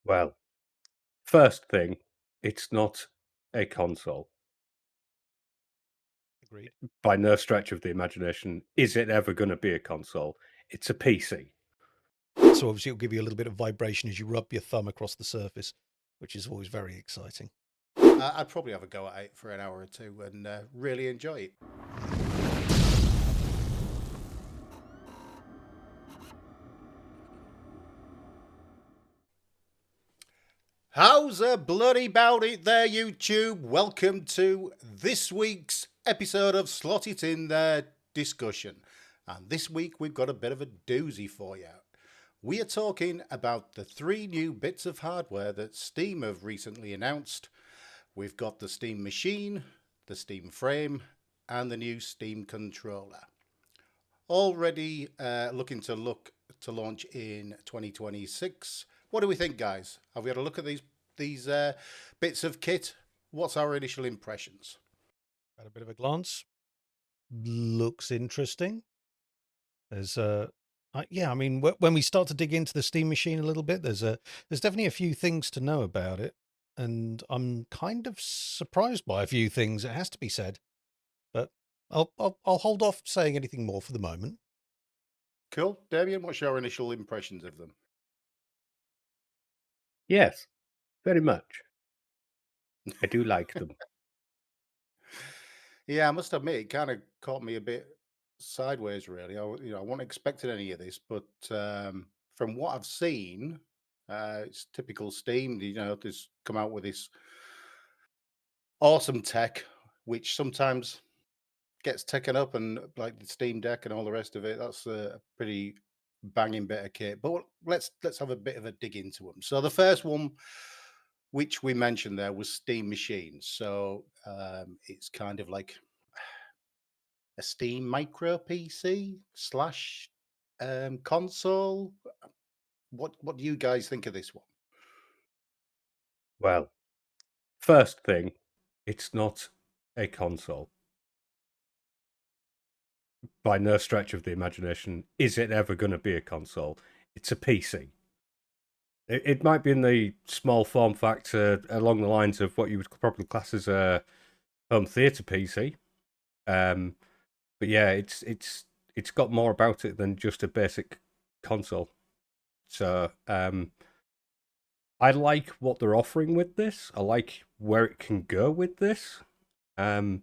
Well, first thing, it's not a console. Agreed. By no stretch of the imagination is it ever gonna be a console. It's a PC. So obviously it'll give you a little bit of vibration as you rub your thumb across the surface, which is always very exciting. I'd probably have a go at it for an hour or two and really enjoy it. How's a bloody about it there, YouTube? Welcome to this week's episode of Slot It In There discussion. And this week we've got a bit of a doozy for you. We are talking about the 3 new bits of hardware that Steam have recently announced. We've got the Steam Machine, the Steam Frame, and the new Steam Controller. Already looking to launch in 2026. What do we think, guys? Have we had a look at these bits of kit? What's our initial impressions? Had a bit of a glance. Looks interesting. There's yeah, I mean, when we start to dig into the Steam Machine a little bit, there's definitely a few things to know about it, and I'm kind of surprised by a few things. It has to be said, but I'll hold off saying anything more for the moment. Cool. Damien, what's your initial impressions of them? Yes, very much. I do like them. Yeah, I must admit, it kind of caught me a bit sideways, really. I wasn't expecting any of this, but from what I've seen, it's typical Steam. There's come out with this awesome tech, which sometimes gets taken up, and like the Steam Deck and all the rest of it. That's a pretty banging bit of kit. But let's have a bit of a dig into them. So the first one, which we mentioned there, was Steam Machine. So it's kind of like a Steam micro PC slash console. What do you guys think of this one? Well, first thing, it's not a console. By no stretch of the imagination is it ever gonna be a console. It's a PC. It might be in the small form factor along the lines of what you would probably class as a home theater PC. But yeah, it's got more about it than just a basic console. So I like what they're offering with this. I like where it can go with this. Um,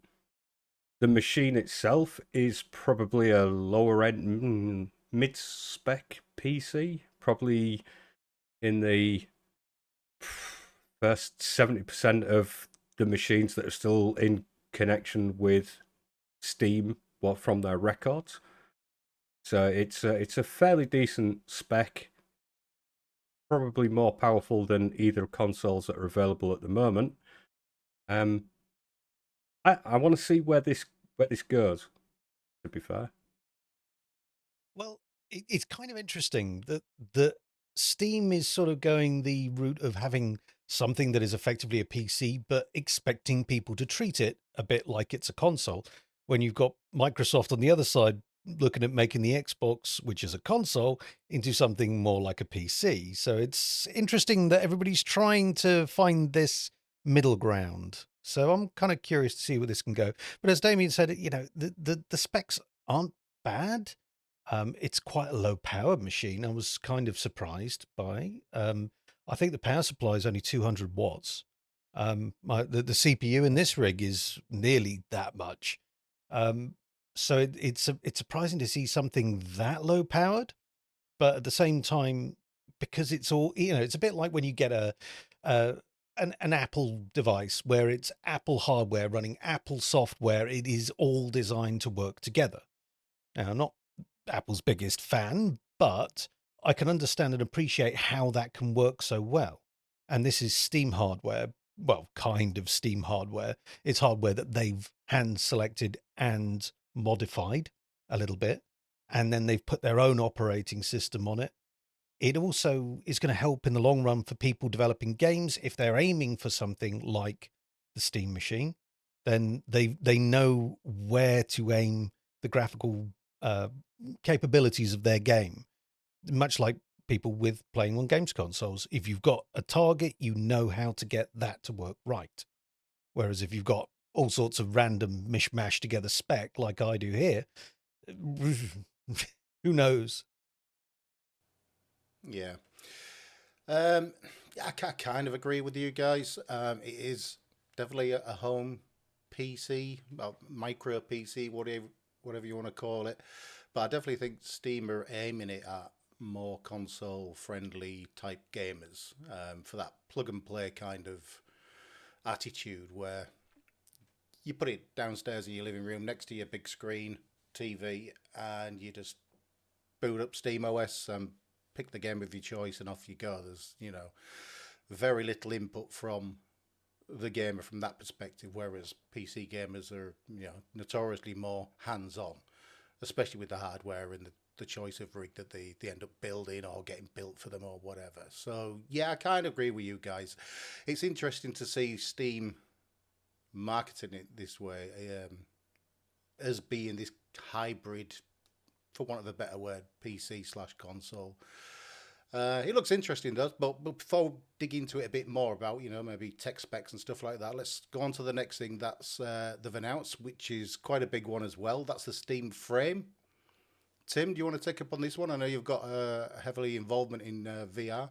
the machine itself is probably a lower end, mid spec PC, probably in the first 70% of the machines that are still in connection with Steam, what from their records. So it's a fairly decent spec, probably more powerful than either consoles that are available at the moment. I want to see where this goes. To be fair, Well, it's kind of interesting that Steam is sort of going the route of having something that is effectively a PC, but expecting people to treat it a bit like it's a console. When you've got Microsoft on the other side looking at making the Xbox, which is a console, into something more like a PC. So it's interesting that everybody's trying to find this middle ground. So I'm kind of curious to see where this can go. But as Damien said, the specs aren't bad. It's quite a low powered machine. I was kind of surprised by. I think the power supply is only 200 watts. The CPU in this rig is nearly that much. So it's surprising to see something that low powered, but at the same time, because it's all it's a bit like when you get an Apple device where it's Apple hardware running Apple software. It is all designed to work together. Now, I'm not Apple's biggest fan, but I can understand and appreciate how that can work so well. And this is Steam hardware, well, kind of Steam hardware. It's hardware that they've hand selected and modified a little bit, and then they've put their own operating system on it. It also is going to help in the long run for people developing games if they're aiming for something like the Steam machine. Then they know where to aim the graphical uh, capabilities of their game, much like people with playing on games consoles. If you've got a target, you know how to get that to work right. Whereas if you've got all sorts of random mishmash together spec like I do here, who knows? Yeah. Um, I kind of agree with you guys. It is definitely a home PC, well, micro PC, whatever you want to call it. But I definitely think Steam are aiming it at more console friendly type gamers, for that plug and play kind of attitude where you put it downstairs in your living room next to your big screen TV and you just boot up Steam OS and pick the game of your choice and off you go. There's, very little input from the gamer from that perspective, whereas PC gamers are, notoriously more hands on, especially with the hardware and the choice of rig that they end up building or getting built for them or whatever. So, yeah, I kind of agree with you guys. It's interesting to see Steam marketing it this way, as being this hybrid, for want of a better word, PC slash console. It looks interesting, though. But before we dig into it a bit more about, maybe tech specs and stuff like that, let's go on to the next thing. That's they've announced, which is quite a big one as well. That's the Steam Frame. Tim, do you want to take up on this one? I know you've got heavily involvement in VR.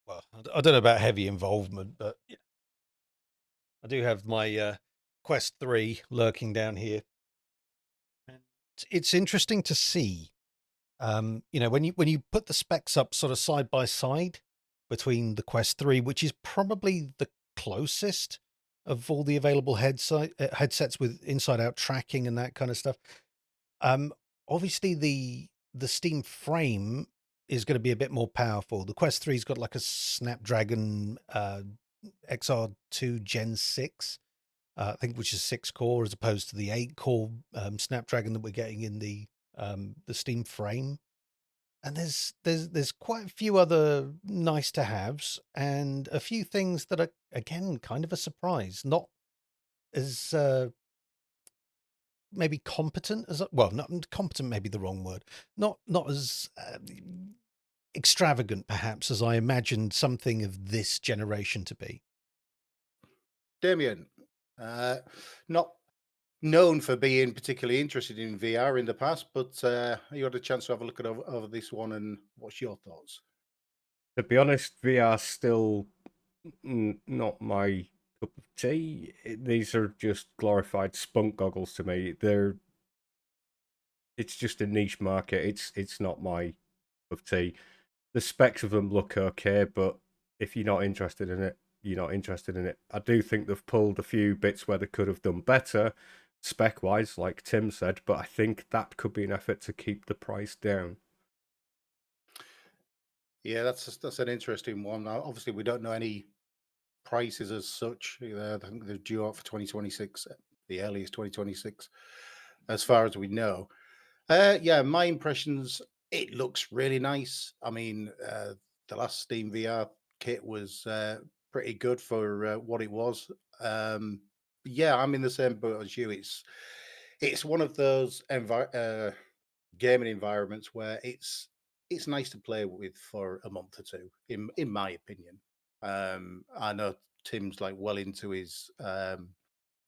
Well, I don't know about heavy involvement, but I do have my Quest 3 lurking down here. And it's interesting to see, when you put the specs up sort of side by side between the Quest 3, which is probably the closest of all the available headsets with inside out tracking and that kind of stuff. Obviously the Steam Frame is going to be a bit more powerful. The Quest 3's got like a Snapdragon XR2 Gen 6, I think, which is 6 core as opposed to the 8 core Snapdragon that we're getting in the Steam Frame. And there's quite a few other nice to haves and a few things that are, again, kind of a surprise. Not as maybe competent as, well, not competent, maybe the wrong word. Not as extravagant, perhaps, as I imagined something of this generation to be. Damien, not known for being particularly interested in VR in the past, but you had a chance to have a look at over this one, and what's your thoughts? To be honest, VR still not my cup of tea. These are just glorified spunk goggles to me. It's just a niche market. It's not my cup of tea. The specs of them look okay, but if you're not interested in it, you're not interested in it. I do think they've pulled a few bits where they could have done better, spec wise, like Tim said, but I think that could be an effort to keep the price down. Yeah, that's an interesting one. Now, obviously, we don't know any prices as such. I think they're due out for 2026, the earliest 2026, as far as we know. Yeah, my impressions. It looks really nice. I mean, the last Steam VR kit was pretty good for what it was. Yeah, I'm in the same boat as you. It's one of those gaming environments where it's nice to play with for a month or two, in my opinion. I know Tim's like well into his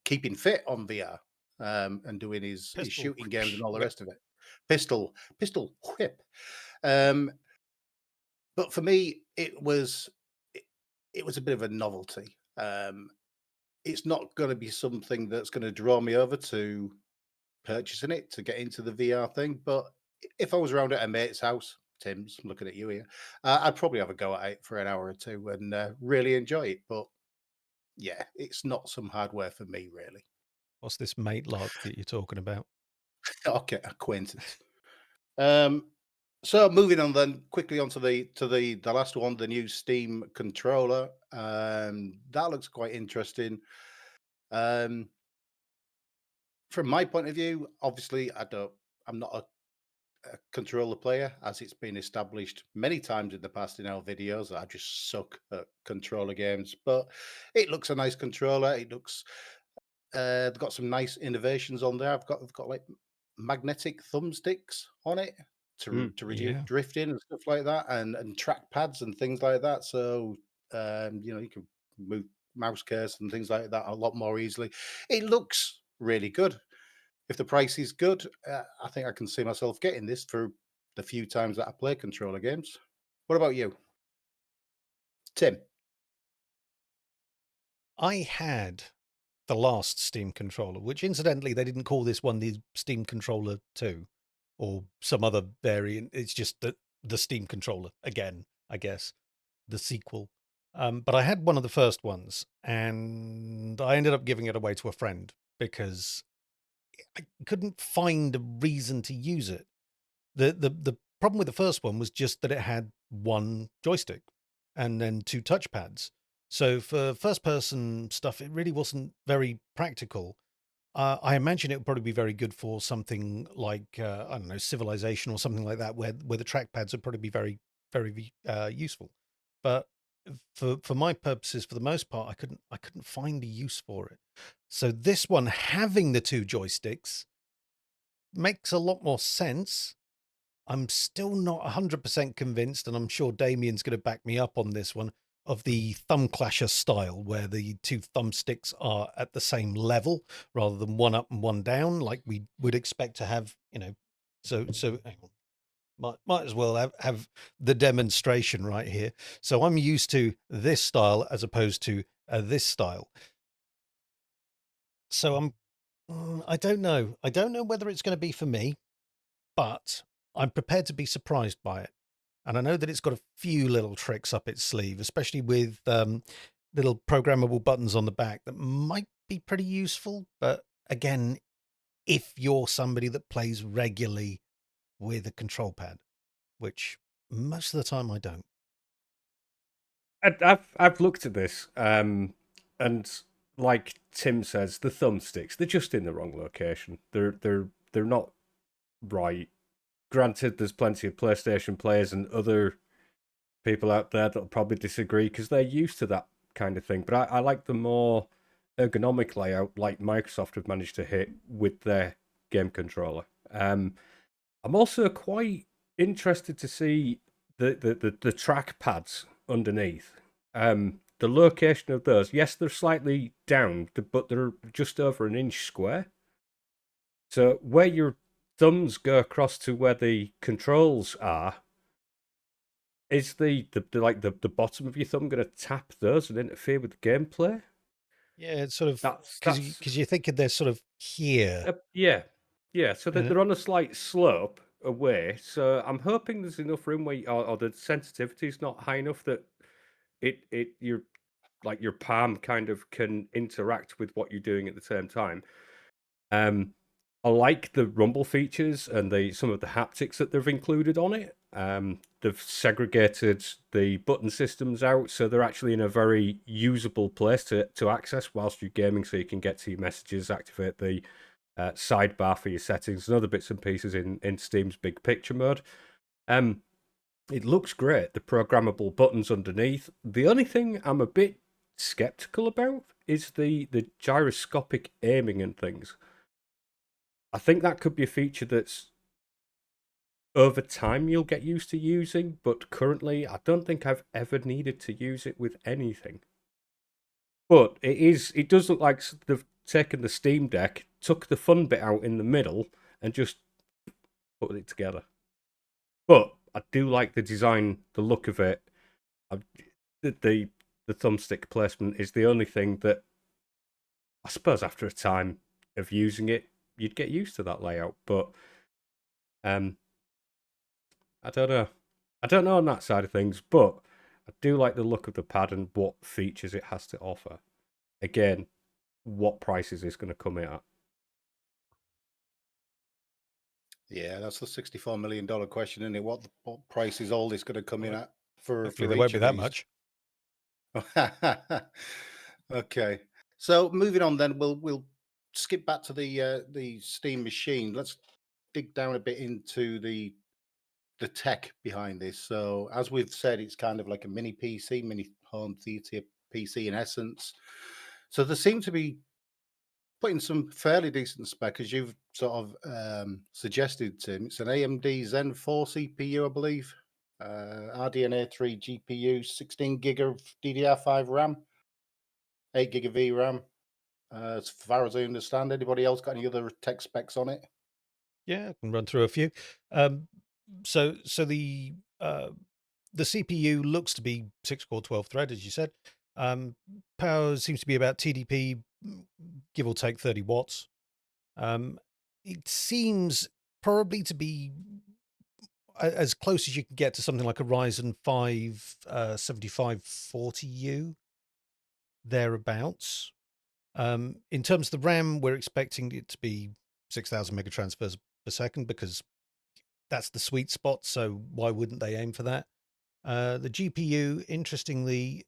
keeping fit on VR, and doing his Pistol shooting games and all the whip. rest of it. Pistol whip. Um, but for me, it was a bit of a novelty. It's not going to be something that's going to draw me over to purchasing it to get into the VR thing. But if I was around at a mate's house, Tim's, I'm looking at you here, I'd probably have a go at it for an hour or two and really enjoy it. But yeah, it's not some hardware for me, really. What's this mate lark that you're talking about? Okay, acquaintance. Um, so moving on then quickly on to the last one, the new Steam controller. That looks quite interesting. Um, from my point of view, obviously, I'm not a controller player, as it's been established many times in the past in our videos. I just suck at controller games, but it looks a nice controller. It looks they've got some nice innovations on there. I've got like magnetic thumbsticks on it to reduce Yeah. drifting and stuff like that, and track pads and things like that. So you can move mouse cursor and things like that a lot more easily. It looks really good. If the price is good, I think I can see myself getting this for the few times that I play controller games. What about you, Tim? I had the last Steam controller, which incidentally, they didn't call this one the Steam Controller 2 or some other variant. It's just the Steam controller again, I guess, the sequel. But I had one of the first ones, and I ended up giving it away to a friend because I couldn't find a reason to use it. The problem with the first one was just that it had one joystick and then two touchpads. So for first person stuff, it really wasn't very practical. I imagine it would probably be very good for something like I don't know, Civilization or something like that, where the trackpads would probably be very useful. But for my purposes, for the most part, I couldn't find a use for it. So this one having the two joysticks makes a lot more sense. I'm still not 100% convinced, and I'm sure Damien's going to back me up on this one, of the thumb clasher style, where the two thumbsticks are at the same level rather than one up and one down, like we would expect to have, So hang on. Might as well have the demonstration right here. So I'm used to this style as opposed to this style. So I don't know. I don't know whether it's going to be for me, but I'm prepared to be surprised by it. And I know that it's got a few little tricks up its sleeve, especially with little programmable buttons on the back that might be pretty useful. But again, if you're somebody that plays regularly with a control pad, which most of the time I don't. I've looked at this, and like Tim says, the thumbsticks, they're just in the wrong location. They're not right. Granted, there's plenty of PlayStation players and other people out there that'll probably disagree because they're used to that kind of thing. But I like the more ergonomic layout, like Microsoft have managed to hit with their game controller. I'm also quite interested to see the track pads underneath. The location of those, yes, they're slightly down, but they're just over an inch square. So where your thumbs go across to where the controls are, is the bottom of your thumb going to tap those and interfere with the gameplay? Yeah, it's sort of That's because you're thinking they're sort of here. yeah, yeah. So And they're on a slight slope away. So I'm hoping there's enough room where, or the sensitivity is not high enough that your like your palm kind of can interact with what you're doing at the same time. I like the rumble features and some of the haptics that they've included on it. They've segregated the button systems out, so they're actually in a very usable place to access whilst you're gaming, so you can get to your messages, activate the sidebar for your settings, and other bits and pieces in Steam's big picture mode. It looks great, the programmable buttons underneath. The only thing I'm a bit skeptical about is the gyroscopic aiming and things. I think that could be a feature that's over time you'll get used to using, but currently I don't think I've ever needed to use it with anything. But it does look like they've taken the Steam Deck, took the fun bit out in the middle, and just put it together. But I do like the design, the look of it. The thumbstick placement is the only thing that I suppose after a time of using it, you'd get used to that layout. But I don't know. I don't know on that side of things, but I do like the look of the pad and what features it has to offer. Again, what price is this going to come in at? Yeah, that's the $64 million question, isn't it? What price is all this going to come in Well, at for hopefully they each won't be of that these? much. Okay, so moving on, then we'll skip back to the Steam machine. Let's dig down a bit into the tech behind this. So as we've said, it's kind of like a mini PC, mini home theater PC in essence. So there seem to be put in some fairly decent spec, as you've sort of suggested, Tim. It's an AMD Zen 4 CPU, I believe. RDNA 3 GPU, 16 gig of DDR5 RAM, 8 gig of VRAM. As far as I understand, anybody else got any other tech specs on it? Yeah, I can run through a few. So the CPU looks to be 6-core 12 thread, as you said. Power seems to be about TDP, give or take 30 watts. It seems probably to be as close as you can get to something like a Ryzen 5 7540U, thereabouts. In terms of the RAM, we're expecting it to be 6,000 megatransfers per second because that's the sweet spot. So why wouldn't they aim for that? The GPU, interestingly,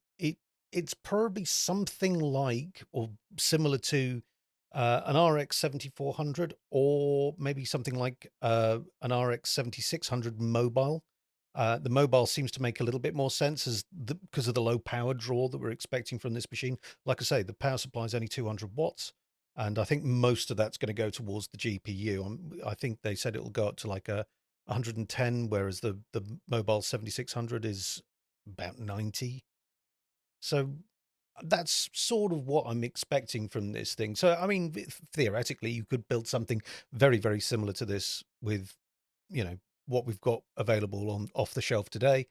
it's probably something like or similar to an RX 7400 or maybe something like an RX 7600 mobile. The mobile seems to make a little bit more sense because of the low power draw that we're expecting from this machine. Like I say, the power supply is only 200 watts, and I think most of that's going to go towards the GPU. I think they said it will go up to like a 110, whereas the mobile 7600 is about 90. So that's sort of what I'm expecting from this thing. So, I mean, theoretically, you could build something very, very similar to this with, what we've got available on off the shelf today.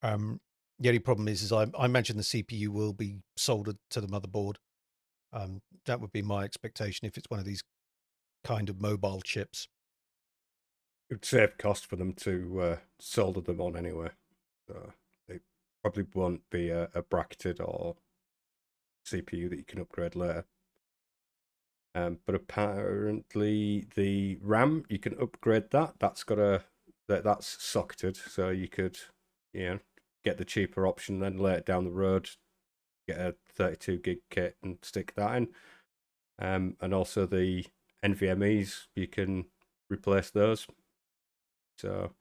The only problem is I imagine the CPU will be soldered to the motherboard. That would be my expectation if it's one of these kind of mobile chips. It would save cost for them to solder them on anyway. So they probably won't be a bracketed or CPU that you can upgrade later. But apparently the RAM, you can upgrade that. That's socketed, so you could, get the cheaper option. Then later down the road, get a 32 gig kit and stick that in. And also the NVMe's, you can replace those. So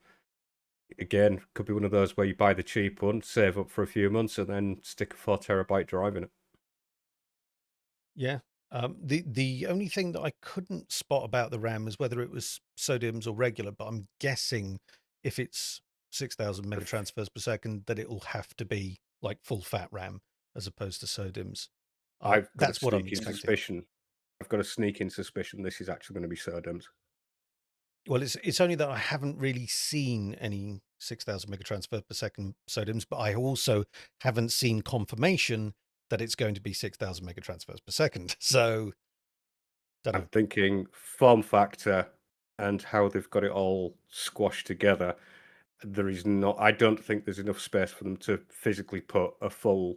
again, could be one of those where you buy the cheap one, save up for a few months, and then stick a 4 terabyte drive in it. Yeah. The only thing that I couldn't spot about the RAM is whether it was SODIMMs or regular, but I'm guessing if it's 6,000 megatransfers per second, that it will have to be like full fat RAM as opposed to SODIMMs. That's what I'm expecting. I've got a sneaking suspicion this is actually going to be SODIMMs. Well, it's only that I haven't really seen any 6,000 megatransfer per second SODIMMs, but I also haven't seen confirmation that it's going to be 6,000 megatransfers per second. So, don't know. I'm thinking form factor and how they've got it all squashed together. I don't think there's enough space for them to physically put a full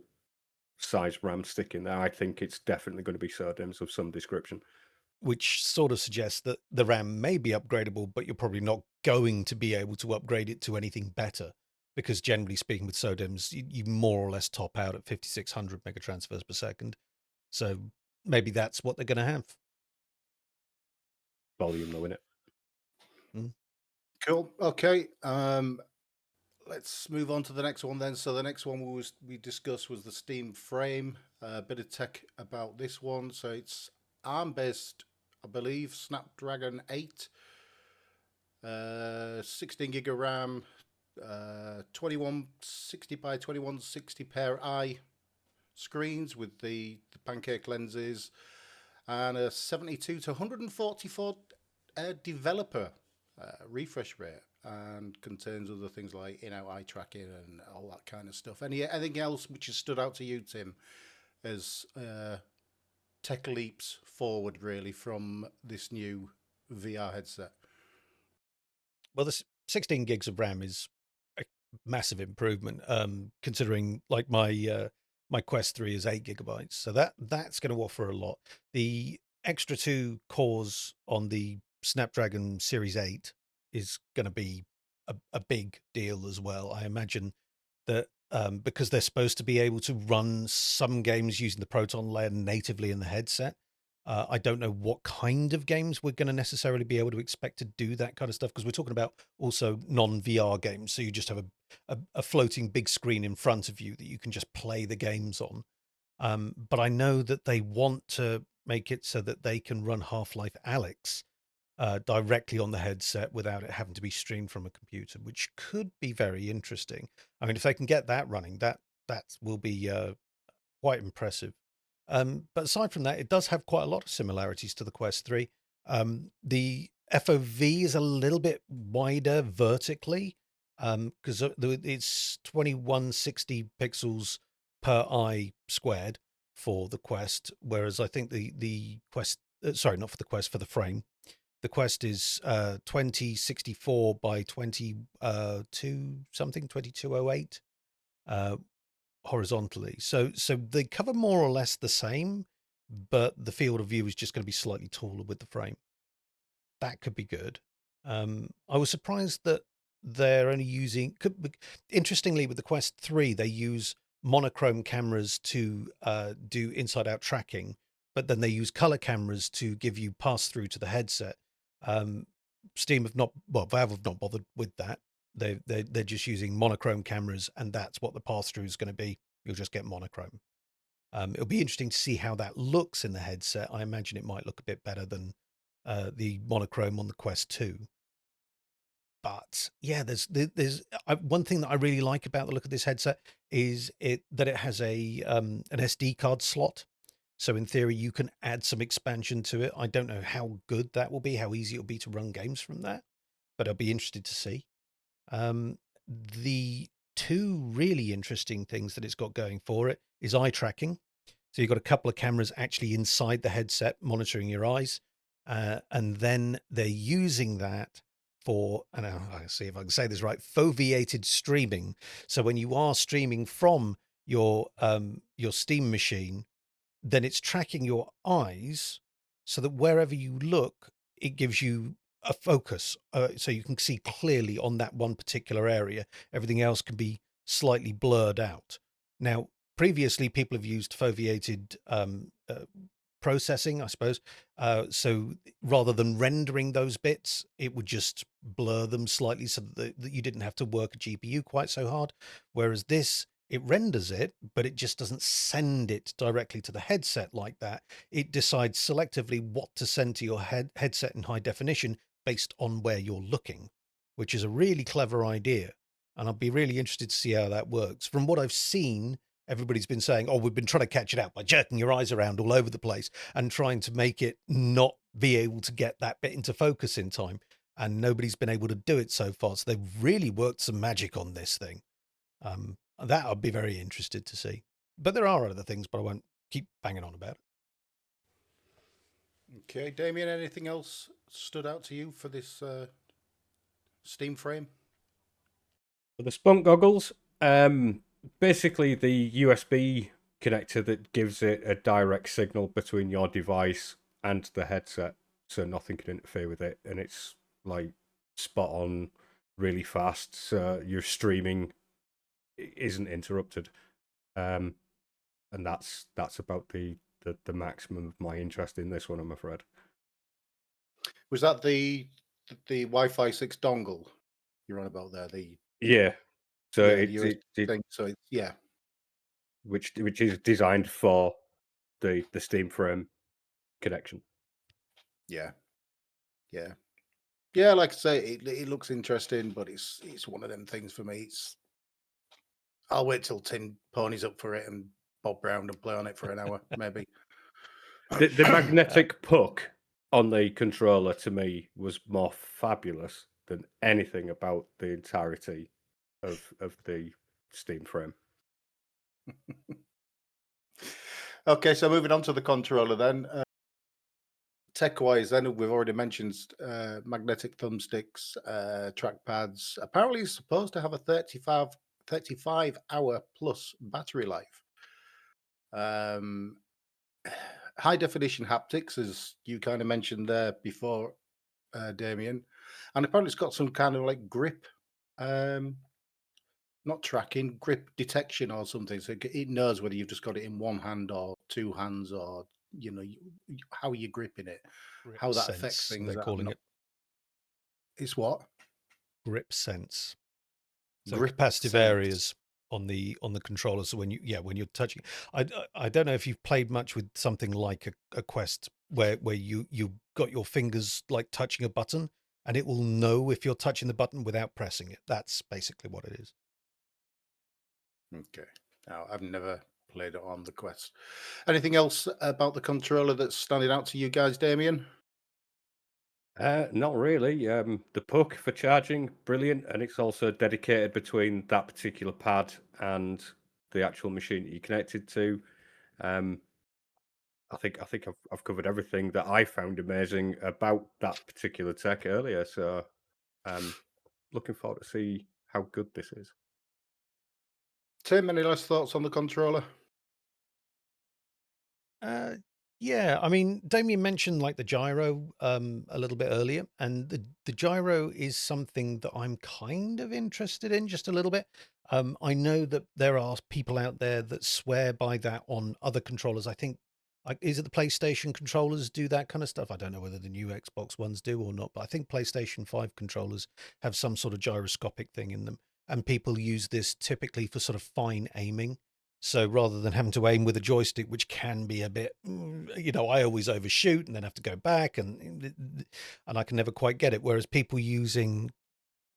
size RAM stick in there. I think it's definitely going to be SODIMMs of some description. Which sort of suggests that the RAM may be upgradable, but you're probably not going to be able to upgrade it to anything better. Because generally speaking, with SODIMMs, you more or less top out at 5,600 megatransfers per second. So maybe that's what they're going to have. Volume, though, innit? Cool. Okay. Let's move on to the next one then. So the next one we discussed was the Steam Frame. A bit of tech about this one. So it's ARM-based, I believe, Snapdragon 8, 16 gig of RAM, 2160 by 2160 pair eye screens with the pancake lenses, and a 72 to 144 developer refresh rate, and contains other things like in-out eye tracking and all that kind of stuff. Anything else which has stood out to you, Tim, as tech leaps forward really from this new VR headset? Well, this 16 gigs of RAM is a massive improvement, considering like my Quest 3 is 8 gigabytes. So that's going to offer a lot. The extra 2 cores on the Snapdragon Series 8 is going to be a big deal as well. I imagine that because they're supposed to be able to run some games using the Proton layer natively in the headset. I don't know what kind of games we're going to necessarily be able to expect to do that kind of stuff, because we're talking about also non-VR games. So you just have a floating big screen in front of you that you can just play the games on. But I know that they want to make it so that they can run Half-Life Alyx directly on the headset without it having to be streamed from a computer, which could be very interesting. I mean, if they can get that running, that will be quite impressive. But aside from that, it does have quite a lot of similarities to the Quest 3. The FOV is a little bit wider vertically because it's 2160 pixels per eye squared for the Quest, whereas I think the Quest, sorry, not for the Quest, for the Frame. The Quest is 2064 by 2208 horizontally. So they cover more or less the same, but the field of view is just going to be slightly taller with the Frame. That could be good. I was surprised that they're only using. Interestingly, with the Quest 3, they use monochrome cameras to do inside-out tracking, but then they use color cameras to give you pass-through to the headset. Steam have not, well, Valve have not bothered with that. They're just using monochrome cameras, and that's what the pass-through is going to be. You'll just get monochrome. It'll be interesting to see how that looks in the headset. I imagine it might look a bit better than the monochrome on the Quest 2. But yeah, there's one thing that I really like about the look of this headset is that it has an SD card slot. So in theory, you can add some expansion to it. I don't know how good that will be, how easy it'll be to run games from that, but I'll be interested to see. The two really interesting things that it's got going for it is eye tracking. So you've got a couple of cameras actually inside the headset monitoring your eyes. And then they're using that for, and I'll see if I can say this right, foveated streaming. So when you are streaming from your Steam machine, then it's tracking your eyes so that wherever you look, it gives you a focus. So you can see clearly on that one particular area. Everything else can be slightly blurred out. Now, previously, people have used foveated processing, I suppose. So rather than rendering those bits, it would just blur them slightly so that you didn't have to work a GPU quite so hard. Whereas this, it renders it, but it just doesn't send it directly to the headset like that. It decides selectively what to send to your headset in high definition based on where you're looking, which is a really clever idea. And I'll be really interested to see how that works. From what I've seen, everybody's been saying, oh, we've been trying to catch it out by jerking your eyes around all over the place and trying to make it not be able to get that bit into focus in time. And nobody's been able to do it so far. So they've really worked some magic on this thing. That I'd be very interested to see. But there are other things, but I won't keep banging on about it. Okay, Damien, anything else stood out to you for this Steam Frame? For the Spunk goggles, basically the USB connector that gives it a direct signal between your device and the headset, so nothing can interfere with it, and it's like spot on, really fast, so your streaming isn't interrupted. And that's about the maximum of my interest in this one, I'm afraid. Was that the Wi-Fi 6 dongle you're on about there? Yeah. So the it USB thing. So it's, yeah, which is designed for the Steam Frame connection. yeah. Like I say, it looks interesting, but it's one of them things for me. I'll wait till Tin Pony's up for it and bob round and play on it for an hour, maybe. The magnetic puck on the controller to me was more fabulous than anything about the entirety of the Steam Frame. Okay, so moving on to the controller then. Tech-wise, then we've already mentioned magnetic thumbsticks, trackpads. Apparently, it's supposed to have a 35-hour plus battery life. High definition haptics, as you kind of mentioned there before, Damien, and apparently it's got some kind of like grip, not tracking, grip detection or something. So it knows whether you've just got it in one hand or two hands, or how you're gripping it, Grip how that sense, affects things. they're calling it. It's what? Grip sense. So Grip capacitive sense. areas. on the controller. So when you're touching, I don't know if you've played much with something like a Quest where you got your fingers like touching a button and it will know if you're touching the button without pressing it. That's basically what it is. Okay. Now, I've never played it on the Quest. Anything else about the controller that's standing out to you guys, Damien? Not really. The puck for charging, brilliant, and it's also dedicated between that particular pad and the actual machine that you're connected to. Um, I think I've covered everything that I found amazing about that particular tech earlier. So, looking forward to see how good this is. Tim, any last thoughts on the controller? Uh, yeah, I mean, Damien mentioned like the gyro a little bit earlier, and the gyro is something that I'm kind of interested in just a little bit. I know that there are people out there that swear by that on other controllers. I think, is it the PlayStation controllers do that kind of stuff? I don't know whether the new Xbox ones do or not, but I think PlayStation 5 controllers have some sort of gyroscopic thing in them, and people use this typically for sort of fine aiming. So rather than having to aim with a joystick, which can be a bit, I always overshoot and then have to go back and I can never quite get it. Whereas people using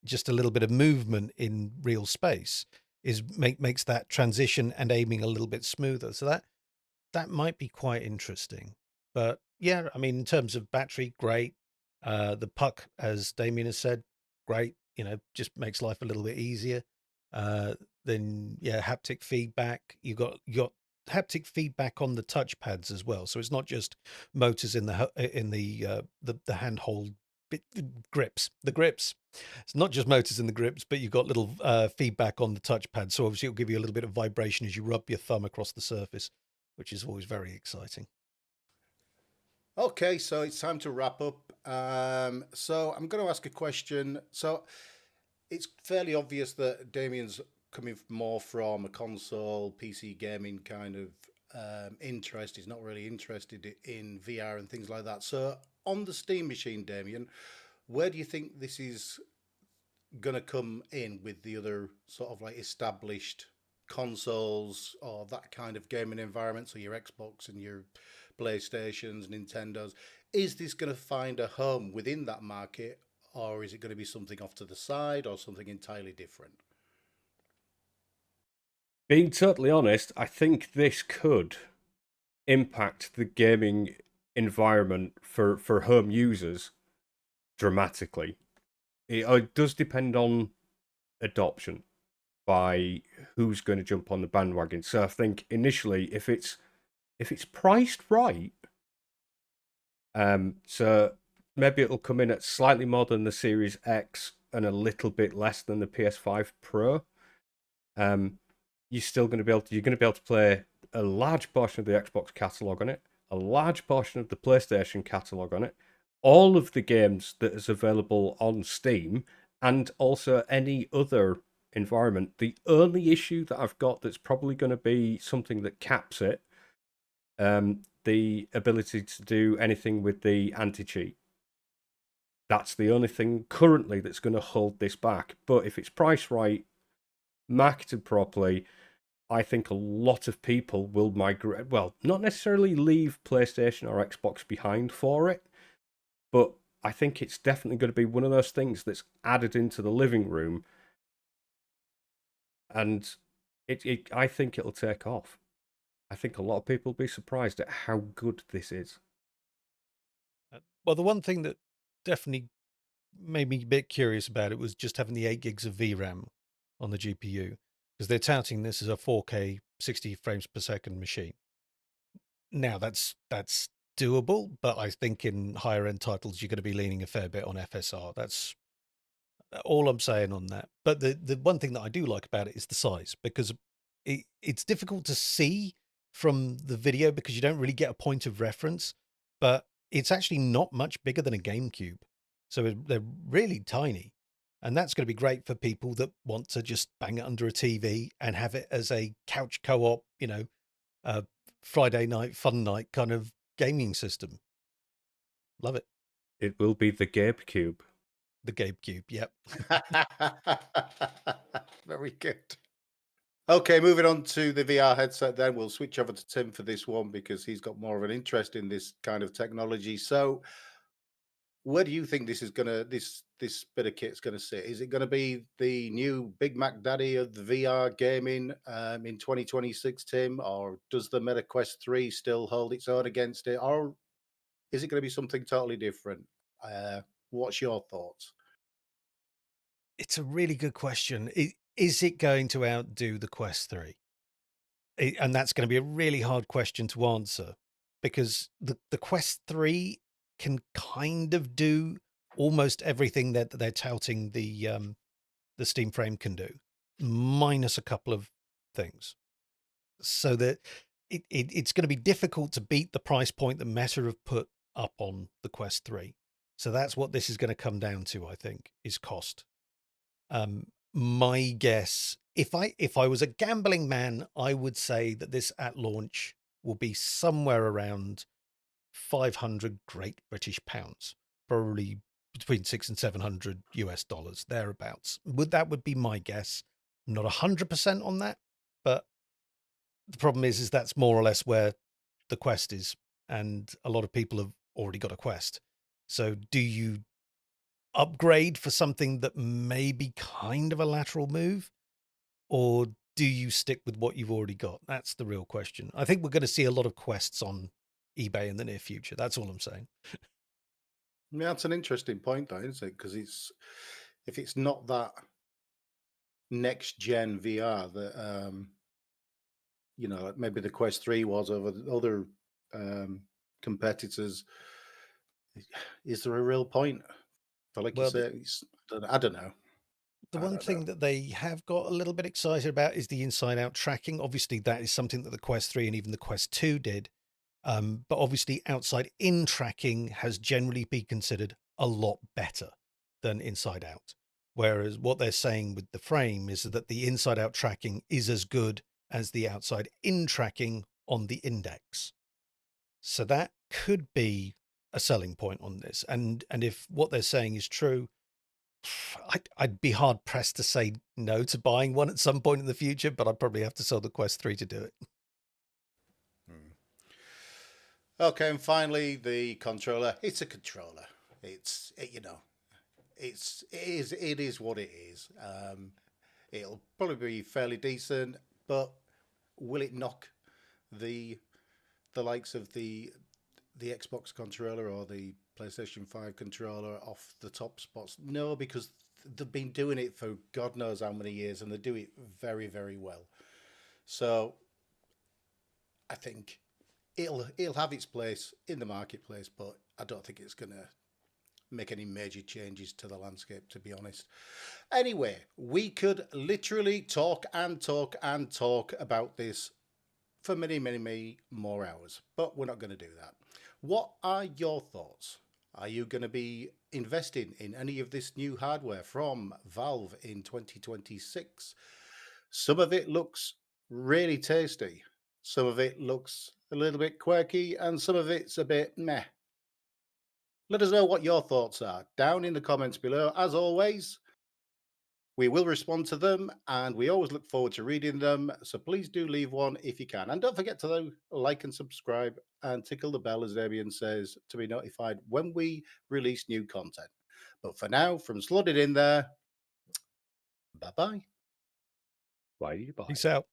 just a little bit of movement in real space makes that transition and aiming a little bit smoother. So that might be quite interesting. But yeah, I mean, in terms of battery, great. The puck, as Damien has said, great. Just makes life a little bit easier. Then yeah, haptic feedback. You got haptic feedback on the touchpads as well. So it's not just motors in the handhold grips. The grips. It's not just motors in the grips, but you've got little feedback on the touchpad. So obviously it'll give you a little bit of vibration as you rub your thumb across the surface, which is always very exciting. Okay, so it's time to wrap up. So I'm going to ask a question. So it's fairly obvious that Damien's coming more from a console, PC gaming kind of interest. He's not really interested in VR and things like that. So on the Steam machine, Damien, where do you think this is going to come in with the other sort of like established consoles or that kind of gaming environment? So your Xbox and your PlayStations, Nintendos. Is this going to find a home within that market, or is it going to be something off to the side or something entirely different? Being totally honest, I think this could impact the gaming environment for home users dramatically. It does depend on adoption by who's going to jump on the bandwagon. So I think initially, if it's priced right, so maybe it'll come in at slightly more than the Series X and a little bit less than the PS5 Pro. You're still going to be able to play a large portion of the Xbox catalog on it, a large portion of the PlayStation catalog on it, all of the games that is available on Steam, and also any other environment. The only issue that I've got that's probably going to be something that caps it, the ability to do anything with the anti-cheat. That's the only thing currently that's going to hold this back. But if it's priced right, marketed properly, I think a lot of people will migrate. Well, not necessarily leave PlayStation or Xbox behind for it, but I think it's definitely going to be one of those things that's added into the living room, and I think it'll take off. I think a lot of people will be surprised at how good this is. Well, the one thing that definitely made me a bit curious about it was just having the 8 gigs of VRAM on the GPU, because they're touting this as a 4K 60 frames per second machine. Now that's doable, but I think in higher end titles you're going to be leaning a fair bit on FSR. That's all I'm saying on that. But the one thing that I do like about it is the size, because it's difficult to see from the video because you don't really get a point of reference, but it's actually not much bigger than a GameCube. So they're really tiny. And that's going to be great for people that want to just bang it under a TV and have it as a couch co-op, Friday night fun night kind of gaming system. Love it. It will be the GabeCube. The GameCube, yep. Very good. Okay, moving on to the VR headset then. We'll switch over to Tim for this one because he's got more of an interest in this kind of technology. So, where do you think this is gonna this bit of kit's gonna sit? Is it gonna be the new Big Mac Daddy of the VR gaming in 2026, Tim, or does the Meta Quest 3 still hold its own against it, or is it going to be something totally different? What's your thoughts? It's a really good question. Is it going to outdo the Quest 3? And that's going to be a really hard question to answer because the Quest 3 can kind of do almost everything that they're touting the Steam Frame can do, minus a couple of things. So that it's going to be difficult to beat the price point that Meta have put up on the Quest 3. So that's what this is going to come down to, I think, is cost. My guess, if I was a gambling man, I would say that this at launch will be somewhere around 500 Great British pounds, probably between 600 and 700 US dollars, thereabouts. That would be my guess. I'm not 100% on that, but the problem is that's more or less where the Quest is, and a lot of people have already got a Quest. So do you upgrade for something that may be kind of a lateral move, or do you stick with what you've already got? That's the real question. I think we're going to see a lot of Quests on eBay in the near future. That's all I'm saying. Yeah, that's an interesting point, though, isn't it? Because if it's not that next gen VR that like maybe the Quest 3 was over the other competitors, is there a real point? But like you Well, say, I don't know. the I one don't know. thing that they have got a little bit excited about is the inside out tracking. Obviously, that is something that the Quest 3 and even the Quest 2 did. But obviously, outside in tracking has generally been considered a lot better than inside out. Whereas what they're saying with the frame is that the inside out tracking is as good as the outside in tracking on the index. So that could be a selling point on this. And if what they're saying is true, I'd be hard pressed to say no to buying one at some point in the future, but I'd probably have to sell the Quest 3 to do it. Okay, and finally, the controller. It's a controller. It is what it is. It'll probably be fairly decent, but will it knock the likes of the Xbox controller or the PlayStation 5 controller off the top spots? No, because they've been doing it for God knows how many years, and they do it very, very well. So I think it'll have its place in the marketplace, but I don't think it's going to make any major changes to the landscape, to be honest. Anyway, we could literally talk and talk and talk about this for many, many, many more hours, but we're not going to do that. What are your thoughts? Are you going to be investing in any of this new hardware from Valve in 2026? Some of it looks really tasty. Some of it looks a little bit quirky, and some of it's a bit meh. Let us know what your thoughts are down in the comments below. As always, we will respond to them, and we always look forward to reading them. So please do leave one if you can. And don't forget to like and subscribe and tickle the bell, as Damien says, to be notified when we release new content. But for now, from Slotted In There, bye-bye. Bye bye. Peace out.